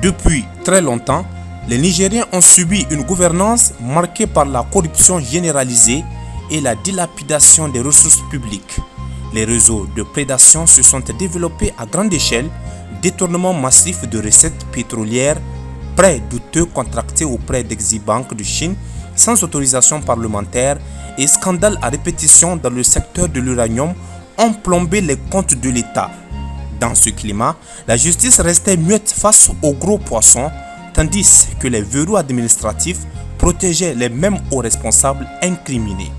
Depuis très longtemps, les Nigériens ont subi une gouvernance marquée par la corruption généralisée et la dilapidation des ressources publiques. Les réseaux de prédation se sont développés à grande échelle, détournement massif de recettes pétrolières, prêts douteux contractés auprès d'Eximbank de Chine sans autorisation parlementaire et scandales à répétition dans le secteur de l'uranium ont plombé les comptes de l'État. Dans ce climat, la justice restait muette face aux gros poissons, tandis que les verrous administratifs protégeaient les mêmes hauts responsables incriminés.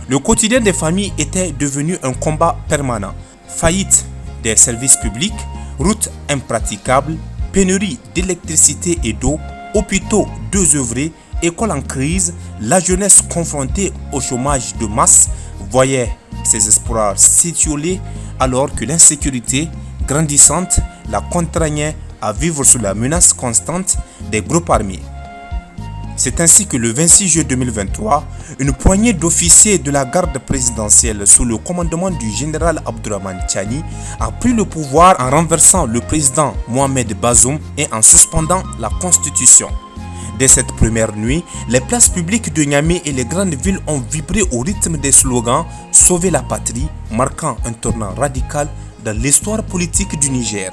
Le quotidien des familles était devenu un combat permanent. Faillite des services publics, routes impraticables, pénurie d'électricité et d'eau, hôpitaux désœuvrés, écoles en crise, la jeunesse confrontée au chômage de masse voyait ses espoirs s'étioler alors que l'insécurité grandissante la contraignait à vivre sous la menace constante des groupes armés. C'est ainsi que le 26 juillet 2023, une poignée d'officiers de la garde présidentielle sous le commandement du général Abdourahmane Tiani a pris le pouvoir en renversant le président Mohamed Bazoum et en suspendant la constitution. Dès cette première nuit, les places publiques de Niamey et les grandes villes ont vibré au rythme des slogans « Sauver la patrie », marquant un tournant radical dans l'histoire politique du Niger.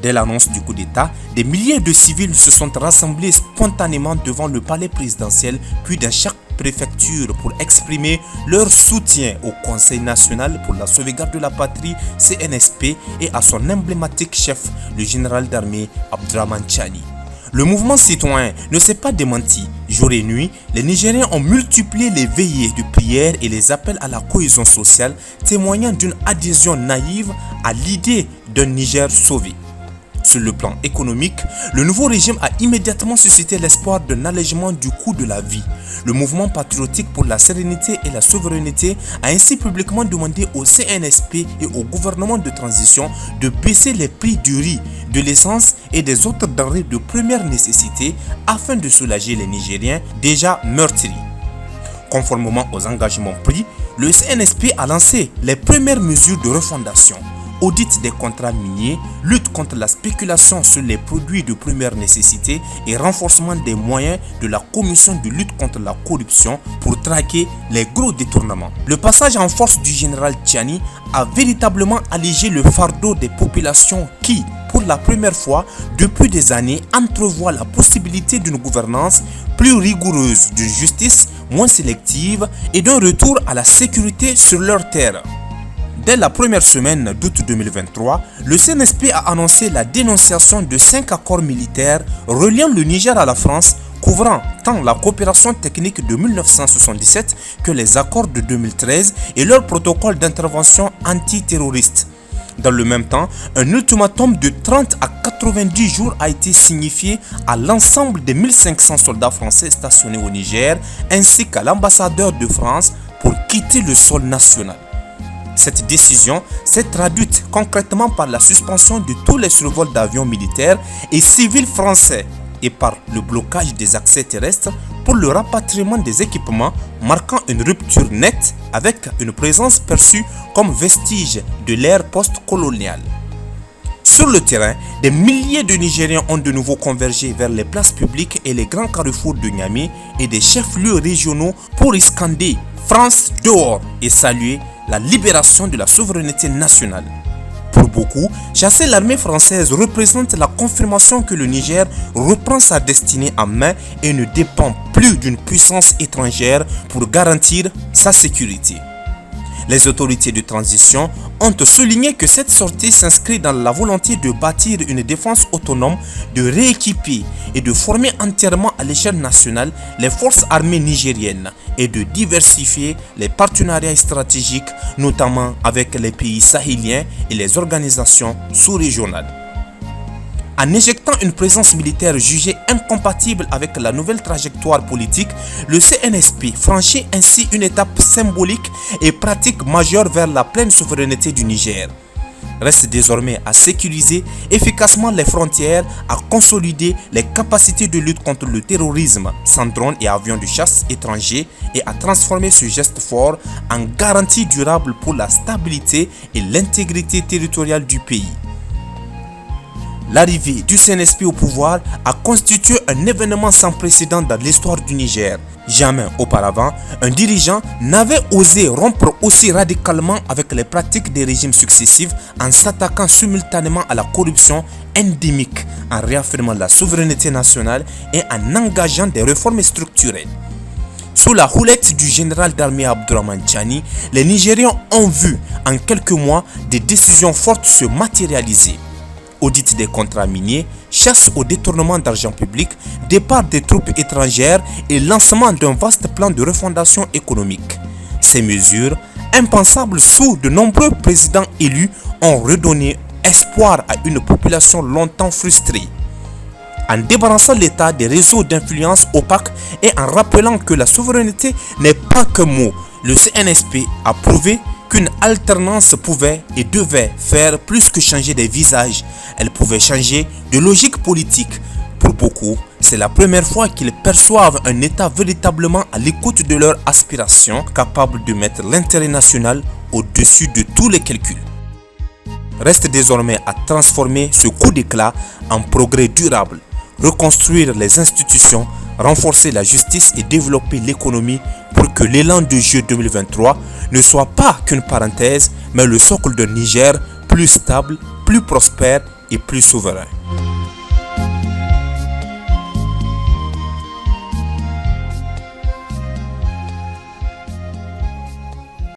Dès l'annonce du coup d'État, des milliers de civils se sont rassemblés spontanément devant le palais présidentiel puis dans chaque préfecture pour exprimer leur soutien au Conseil national pour la sauvegarde de la patrie CNSP et à son emblématique chef, le général d'armée Abdourahmane Tiani. Le mouvement citoyen ne s'est pas démenti. Jour et nuit, les Nigériens ont multiplié les veillées de prière et les appels à la cohésion sociale, témoignant d'une adhésion naïve à l'idée d'un Niger sauvé. Sur le plan économique, le nouveau régime a immédiatement suscité l'espoir d'un allègement du coût de la vie. Le mouvement patriotique pour la sérénité et la souveraineté a ainsi publiquement demandé au CNSP et au gouvernement de transition de baisser les prix du riz, de l'essence et des autres denrées de première nécessité afin de soulager les Nigériens déjà meurtris. Conformément aux engagements pris, le CNSP a lancé les premières mesures de refondation. Audit des contrats miniers, lutte contre la spéculation sur les produits de première nécessité et renforcement des moyens de la commission de lutte contre la corruption pour traquer les gros détournements. Le passage en force du général Tiani a véritablement allégé le fardeau des populations qui, pour la première fois depuis des années, entrevoient la possibilité d'une gouvernance plus rigoureuse, d'une justice moins sélective et d'un retour à la sécurité sur leur terre. Dès la première semaine d'août 2023, le CNSP a annoncé la dénonciation de 5 accords militaires reliant le Niger à la France, couvrant tant la coopération technique de 1977 que les accords de 2013 et leur protocole d'intervention antiterroriste. Dans le même temps, un ultimatum de 30 à 90 jours a été signifié à l'ensemble des 1500 soldats français stationnés au Niger ainsi qu'à l'ambassadeur de France pour quitter le sol national. Cette décision s'est traduite concrètement par la suspension de tous les survols d'avions militaires et civils français et par le blocage des accès terrestres pour le rapatriement des équipements, marquant une rupture nette avec une présence perçue comme vestige de l'ère post-coloniale. Sur le terrain, des milliers de Nigériens ont de nouveau convergé vers les places publiques et les grands carrefours de Niamey et des chefs-lieux régionaux pour y scander « France dehors » et saluer la libération de la souveraineté nationale. Pour beaucoup, chasser l'armée française représente la confirmation que le Niger reprend sa destinée en main et ne dépend plus d'une puissance étrangère pour garantir sa sécurité. Les autorités de transition ont souligné que cette sortie s'inscrit dans la volonté de bâtir une défense autonome, de rééquiper et de former entièrement à l'échelle nationale les forces armées nigériennes et de diversifier les partenariats stratégiques, notamment avec les pays sahéliens et les organisations sous-régionales. En éjectant une présence militaire jugée incompatible avec la nouvelle trajectoire politique, le CNSP franchit ainsi une étape symbolique et pratique majeure vers la pleine souveraineté du Niger. Reste désormais à sécuriser efficacement les frontières, à consolider les capacités de lutte contre le terrorisme sans drones et avions de chasse étrangers et à transformer ce geste fort en garantie durable pour la stabilité et l'intégrité territoriale du pays. L'arrivée du CNSP au pouvoir a constitué un événement sans précédent dans l'histoire du Niger. Jamais auparavant, un dirigeant n'avait osé rompre aussi radicalement avec les pratiques des régimes successifs en s'attaquant simultanément à la corruption endémique, en réaffirmant la souveraineté nationale et en engageant des réformes structurelles. Sous la houlette du général d'armée Abdourahmane Tchani, les Nigérians ont vu en quelques mois des décisions fortes se matérialiser. Audit des contrats miniers, chasse au détournement d'argent public, départ des troupes étrangères et lancement d'un vaste plan de refondation économique. Ces mesures, impensables sous de nombreux présidents élus, ont redonné espoir à une population longtemps frustrée. En débarrassant l'État des réseaux d'influence opaques et en rappelant que la souveraineté n'est pas qu'un mot, le CNSP a prouvé qu'une alternance pouvait et devait faire plus que changer des visages. Elle pouvait changer de logique politique. Pour beaucoup, c'est la première fois qu'ils perçoivent un État véritablement à l'écoute de leurs aspirations, capable de mettre l'intérêt national au-dessus de tous les calculs. Reste désormais à transformer ce coup d'éclat en progrès durable, reconstruire les institutions, renforcer la justice et développer l'économie pour que l'élan de jeu 2023 ne soit pas qu'une parenthèse, mais le socle d'un Niger plus stable, plus prospère et plus souverain.